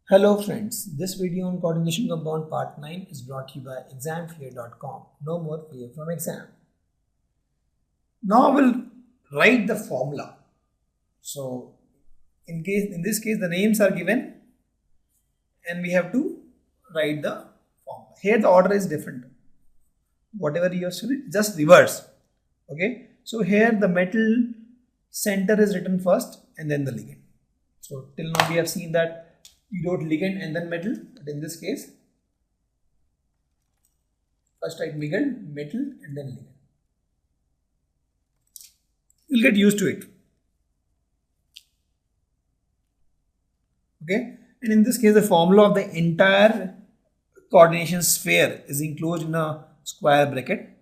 Hello friends, this video on coordination compound part 9 is brought to you by examfear.com. No more fear from exam. Now we'll write the formula. So in this case the names are given and we have to write the formula. Here the order is different. Whatever you have studied, just reverse. Okay. So here the metal center is written first and then the ligand. So till now we have seen that we wrote ligand and then metal, but in this case first write ligand, metal and then ligand. You'll get used to it. Okay, and in this case the formula of the entire coordination sphere is enclosed in a square bracket,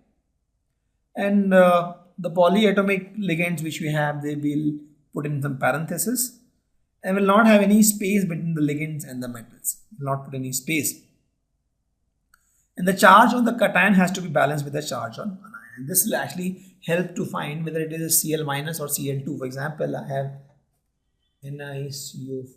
and the polyatomic ligands which we have, they will put in some parenthesis and will not have any space between the ligands and the metals. Will not put any space. And the charge on the cation has to be balanced with the charge on an ion. This will actually help to find whether it is a Cl minus or Cl2. For example, I have NiCO4,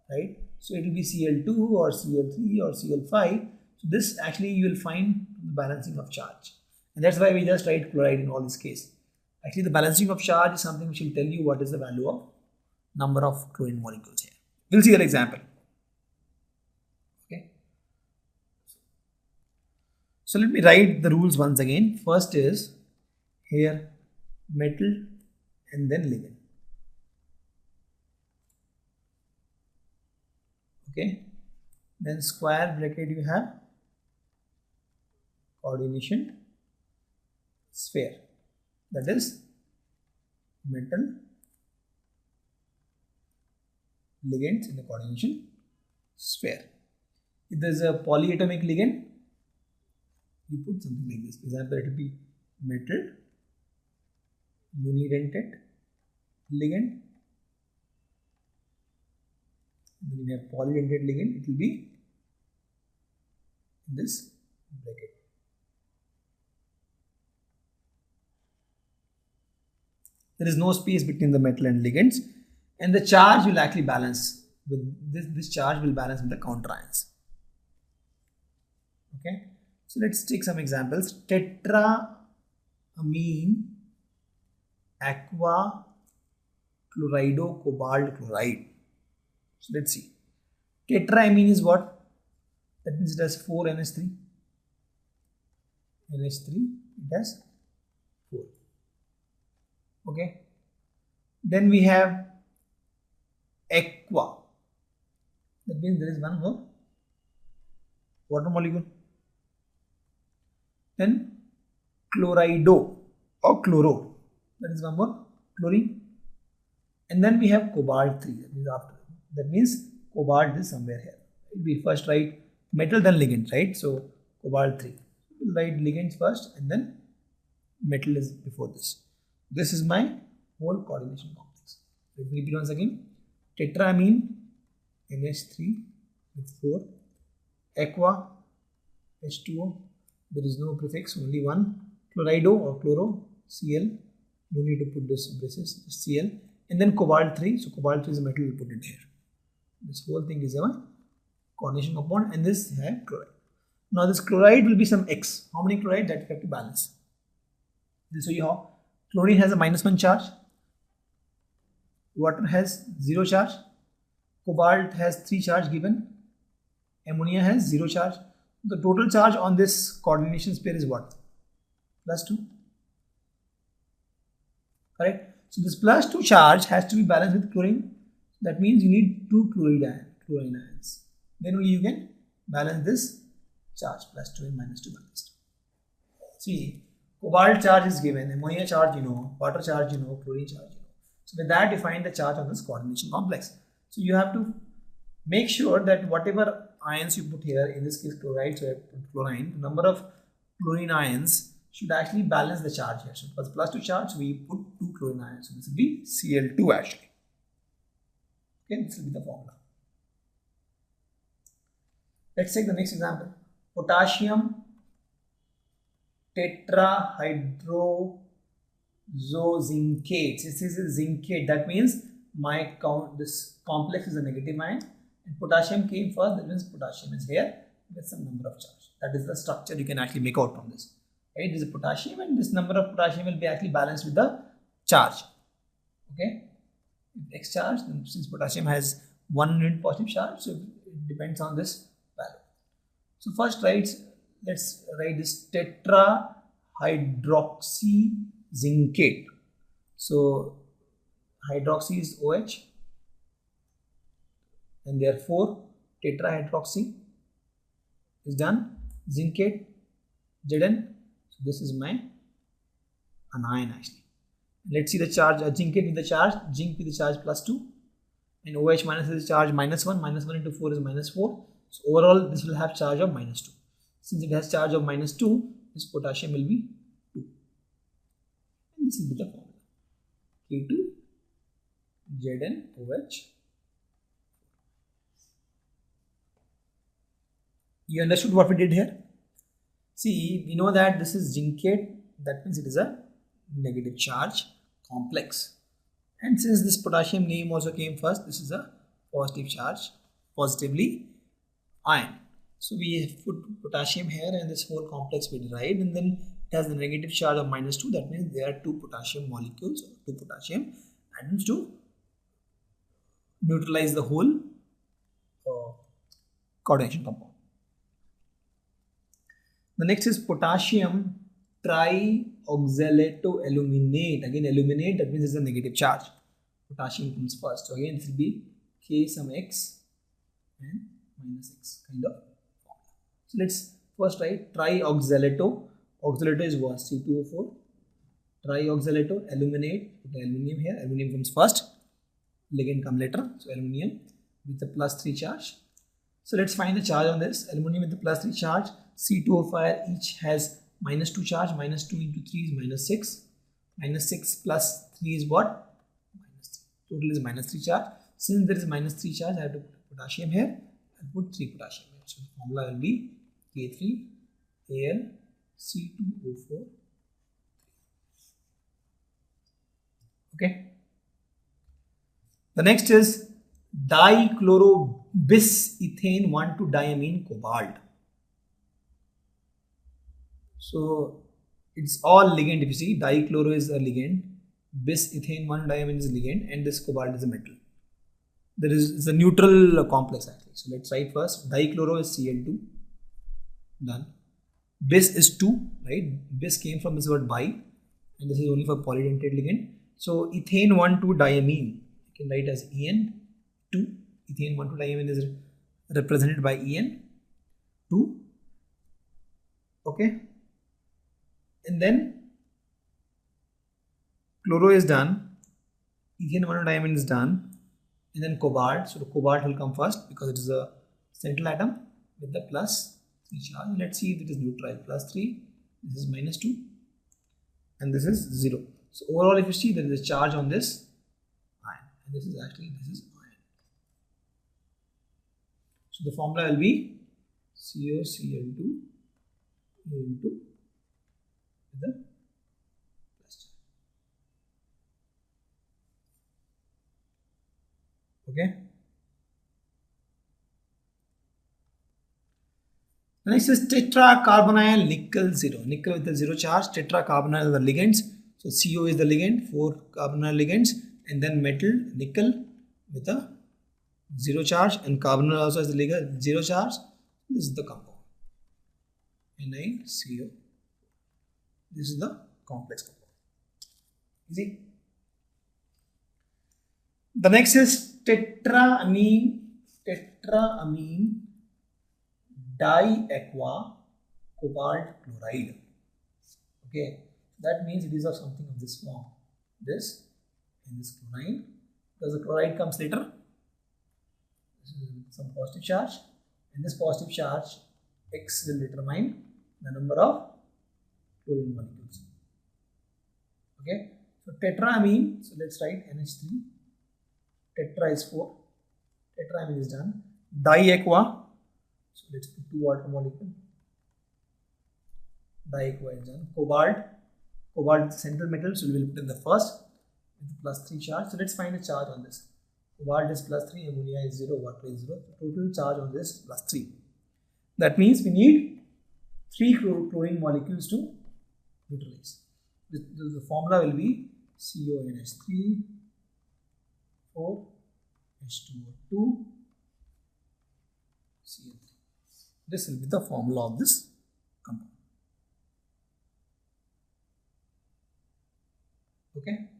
right? So it will be Cl2 or Cl3 or Cl5. So this actually you will find the balancing of charge. And that's why we just write chloride in all this case. Actually, the balancing of charge is something which will tell you what is the value of number of chlorine molecules here. We'll see an example. Okay. So let me write the rules once again. First is here metal and then ligand. Okay. Then square bracket you have coordination sphere. That is metal ligands in the coordination sphere. If there is a polyatomic ligand, you put something like this. For example, it will be metal unidentate ligand. And then we have polydentate ligand. It will be in this bracket. There is no space between the metal and ligands, and the charge will actually balance with this charge will balance with the counter ions. Okay, so let's take some examples. Tetraamine aqua chlorido cobalt chloride. So let's see. Tetraamine is what? That means it has 4 NH3. NH3, it has 4. Okay, then we have aqua. That means there is one more water molecule. Then chlorido or chloro. That is one more chlorine. And then we have cobalt 3. That means after. That means cobalt is somewhere here. We first write metal then ligand, right? So cobalt 3. We'll write ligands first and then metal is before this. This is my whole coordination complex. Let me repeat once again. Tetraamine NH3 with 4, aqua H2O, there is no prefix, only one, chlorido or chloro, Cl, no need to put this braces, Cl, and then cobalt 3. So cobalt 3 is a metal, we put it here. This whole thing is a coordination compound, and this has chloride. Now this chloride will be some X. How many chloride? That you have to balance. This will show you how. Chlorine has a -1 charge, water has 0 charge, cobalt has 3 charge given, ammonia has 0 charge. The total charge on this coordination sphere is what? +2. Correct? So this +2 charge has to be balanced with chlorine. That means you need 2 chlorine ions. Then only you can balance this charge, +2 and -2 balanced. See, cobalt charge is given, ammonia charge you know, water charge you know, chlorine charge you know. So with that you find the charge on this coordination complex. So you have to make sure that whatever ions you put here, in this case chloride, so I put chlorine, the number of chlorine ions should actually balance the charge here. So for the +2 charge, we put 2 chlorine ions. So this will be Cl2 actually. Okay, this will be the formula. Let's take the next example. Potassium tetrahydrozozincate. This is a zincate. That means my count, this complex is a negative ion, and potassium came first. That means potassium is here with some number of charge. That is the structure you can actually make out from this. Right? This is potassium, and this number of potassium will be actually balanced with the charge. Okay, if X charge, then since potassium has 1 unit positive charge, so it depends on this value. So first let's write this tetrahydroxyzincate. So hydroxy is OH, and therefore tetrahydroxy is done. Zincate Zn. So this is my anion actually. Let's see the charge. Zincate with the charge, zinc with the charge +2, and OH minus is the charge -1. -1 into 4 is -4. So overall, this will have charge of -2. Since it has charge of -2, this potassium will be 2. And this will be the formula. K2ZnOH. You understood what we did here? See, we know that this is zincate. That means it is a negative charge complex. And since this potassium name also came first, this is a positive charge, positively ion. So we put potassium here and this whole complex we derived, and then it has the negative charge of -2. That means there are 2 potassium molecules, 2 potassium atoms to neutralize the whole coordination compound. The next is potassium trioxalato-aluminate. Again, aluminate, that means it's a negative charge. Potassium comes first. So again, this will be K some X and -X kind of formula. So let's first write trioxalato. Oxalato is what? C2O4. Trioxalato, aluminate. Put the aluminium here. Aluminium comes first. Ligand come later. So aluminium with the +3 charge. So let's find the charge on this. Aluminium with the +3 charge. C2O5 each has -2 charge. -2 into 3 is -6. -6 plus 3 is what? -3. Total is -3 charge. Since there is -3 charge, I have to put potassium here. I'll put 3 potassium here. So the formula will be K3Al C2O4. Okay. The next is dichlorobisethane 1,2-diamine cobalt. So it's all ligand. If you see, dichloro is a ligand, bisethane 1,2-diamine is a ligand, and this cobalt is a metal. There is it's a neutral complex actually. So let's write first. Dichloro is Cl2. Done. Bis is 2, right? Bis came from this word bi, and this is only for polydentate ligand. So ethane 1,2-diamine, you can write as En2. Ethane 1,2-diamine is represented by En2. Okay. And then chloro is done, ethane 1,2-diamine is done, and then cobalt. So the cobalt will come first because it is a central atom with the +3 charge. Let's see if it is neutral. +3, this is -2, and this is 0. So overall, if you see, there is a charge on this ion, and this is ion. So the formula will be COCl2 into the plus charge. Okay. The next is tetracarbonyl nickel 0. Nickel with the 0 charge. Tetracarbonyl are the ligands. So CO is the ligand, 4 carbonyl ligands, and then metal nickel with a 0 charge, and carbonyl also has the ligand 0 charge. This is the compound. NiCO. This is the complex compound. Easy. The next is tetraamine diaqua cobalt chloride. Okay, that means it is of something of this form. This and this chlorine, because the chloride comes later. This is some positive charge, and this positive charge X will determine the number of chlorine molecules. Okay, so tetraamine, so let's write NH3. Tetra is 4. Tetraamine is done. Diaqua, so let's put 2 water molecule. Diaqua is done. Cobalt is central metal, so we will put in the first with +3 charge. So let's find a charge on this. Cobalt is +3, ammonia is 0, water is 0. So total charge on this is +3. That means we need 3 chlorine molecules to neutralize. The formula will be CONH3, 4, H2O2, Cl3. This will be the formula of this compound. Okay.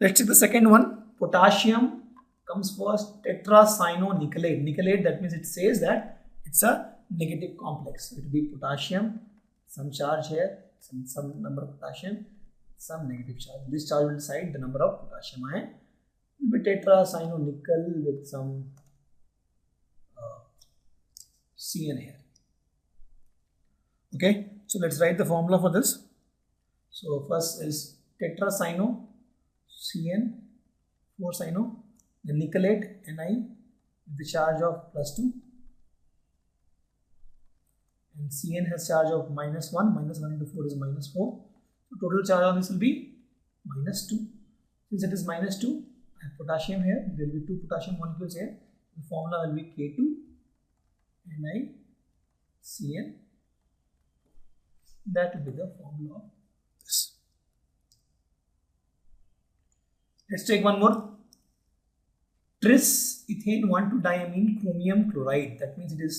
Let's take the second one. Potassium comes first. Tetracyanonickelate. Nickelate, that means it says that it's a negative complex. It will be potassium, some charge here, some number of potassium, some negative charge. This charge will decide the number of potassium ion. It will be tetracyanonickel with some CN here. Okay, so let's write the formula for this. So first is tetracyano, CN, 4 cyano, then nickelate, Ni, with the charge of +2, and Cn has charge of -1. -1 into 4 is -4. So total charge on this will be -2. Since it is -2, I have potassium here. There will be 2 potassium molecules here. The formula will be K2, Ni, Cn. That will be the formula of this. Let's take one more. Tris ethane 1,2-diamine chromium chloride. That means it is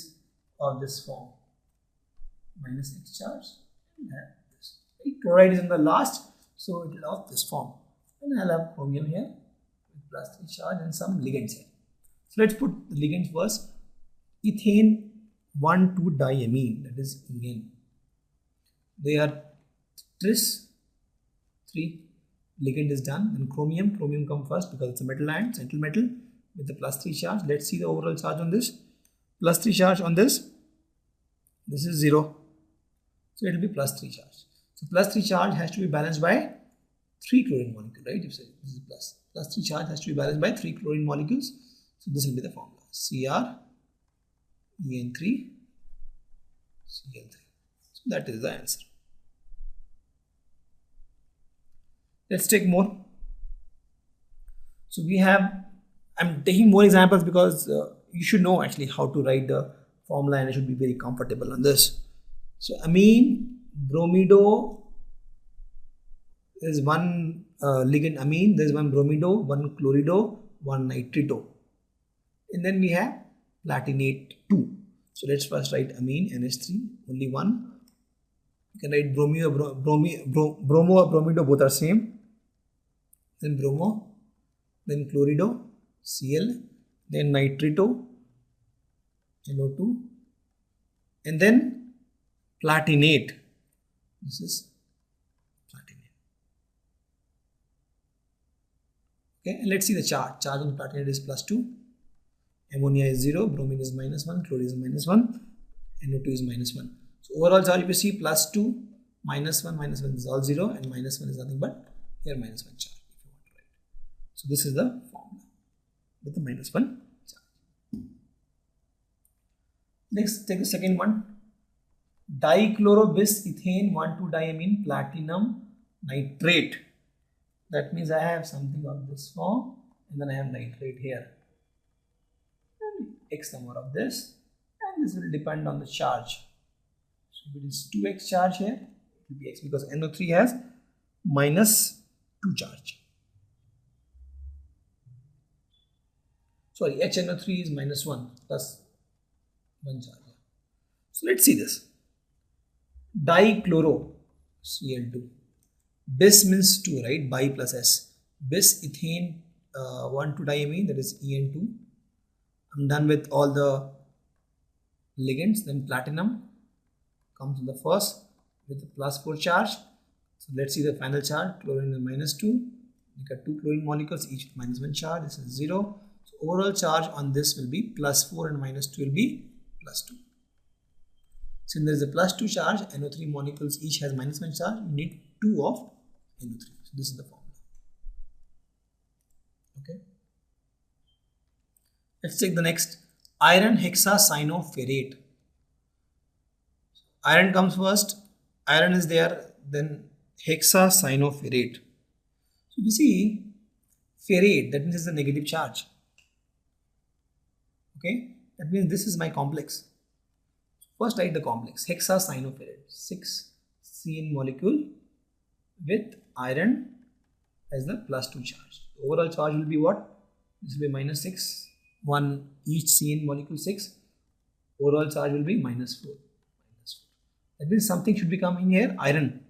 of this form. -H charge. And this. Chloride is in the last, so it is of this form. And I'll have chromium here with +3 charge and some ligands here. So let's put the ligands first. Ethane 1,2-diamine, that is EN. They are tris, 3. Ligand is done. Then chromium come first because it's a metal ion, central metal with the +3 charge. Let's see the overall charge on this. +3 charge on this. This is 0. So it will be +3 charge. So +3 charge has to be balanced by 3 chlorine molecules, right? If this is plus. +3 charge has to be balanced by 3 chlorine molecules. So this will be the formula. Cr, En3, Cl3. So that is the answer. Let's take more. So we have, I'm taking more examples because you should know actually how to write the formula and I should be very comfortable on this. So amine, bromido is one ligand amine, there is one bromido, one chlorido, one nitrito. And then we have platinate 2. So let's first write amine, NH3, only one. You can write bromo or bromido, both are same. Then bromo, then chlorido, Cl, then nitrito, NO2, and then platinate. This is platinate. Okay, and let's see the charge. Charge on the platinate is +2. Ammonia is 0, bromine is -1, chlorine is -1, NO2 is -1. So overall charge, if you see +2, -1 is all 0, and -1 is nothing but here -1 charge. So this is the formula with the -1 charge. Next, take the second one. Dichlorobisethane 1,2-diamine platinum nitrate. That means I have something of this form and then I have nitrate here. And X number of this, and this will depend on the charge. So if it is 2x charge here, it will be X because NO3 has -2 charge. Sorry, HNO3 is -1 plus 1 charge. So let's see this. Dichloro, Cl2. Bis means 2, right? Bi plus S. Bis ethane 1,2-diamine, that is En2. I'm done with all the ligands. Then platinum comes in the first with the +4 charge. So let's see the final charge. Chlorine is -2. We got 2 chlorine molecules, each with -1 charge. This is 0. Overall charge on this will be +4 and -2 will be +2. Since there is a +2 charge, NO3 molecules each has -1 charge, you need 2 of NO3. So this is the formula. Okay. Let's take the next. Iron hexacyanoferrate. Iron comes first. Iron is there, then hexacyanoferrate. So you see ferrate, that means it's a negative charge. Okay, that means this is my complex. First write the complex, hexacyanoferrate, 6 CN molecule with iron as the +2 charge. The overall charge will be what? This will be -6, 1 each CN molecule 6. Overall charge will be -4. That means something should be coming here, iron.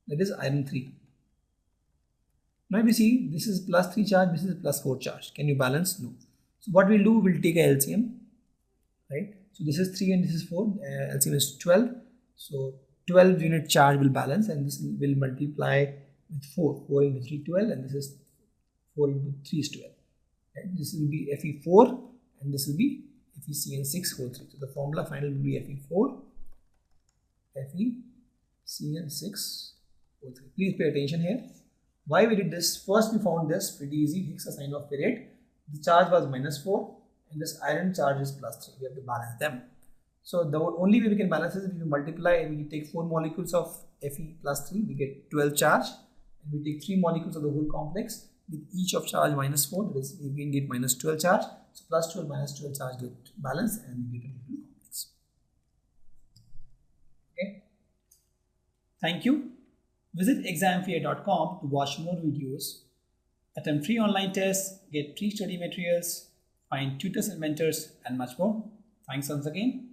That is iron 3. Now we see this is +3 charge, this is +4 charge. Can you balance? No. So what we'll do, we'll take a LCM, right? So this is 3 and this is 4. LCM is 12. So 12 unit charge will balance, and this will multiply with 4. 4 into 3, 12, and this is 4 into 3 is 12. Right? This will be Fe4, and this will be FeCN6 whole 3. So the formula final will be Fe4, FeCN6 whole 3. Please pay attention here. Why we did this? First we found this pretty easy, hexacyanoferrate. The charge was -4 and this iron charge is +3. We have to balance them. So the only way we can balance is if we multiply and we take 4 molecules of Fe +3, we get 12 charge, and we take 3 molecules of the whole complex with each of charge -4, that is we can get -12 charge. So +12 -12 charge get balanced and we get a little complex. Okay. Thank you. Visit examfear.com to watch more videos, attempt free online tests, get free study materials, find tutors and mentors, and much more. Thanks once again.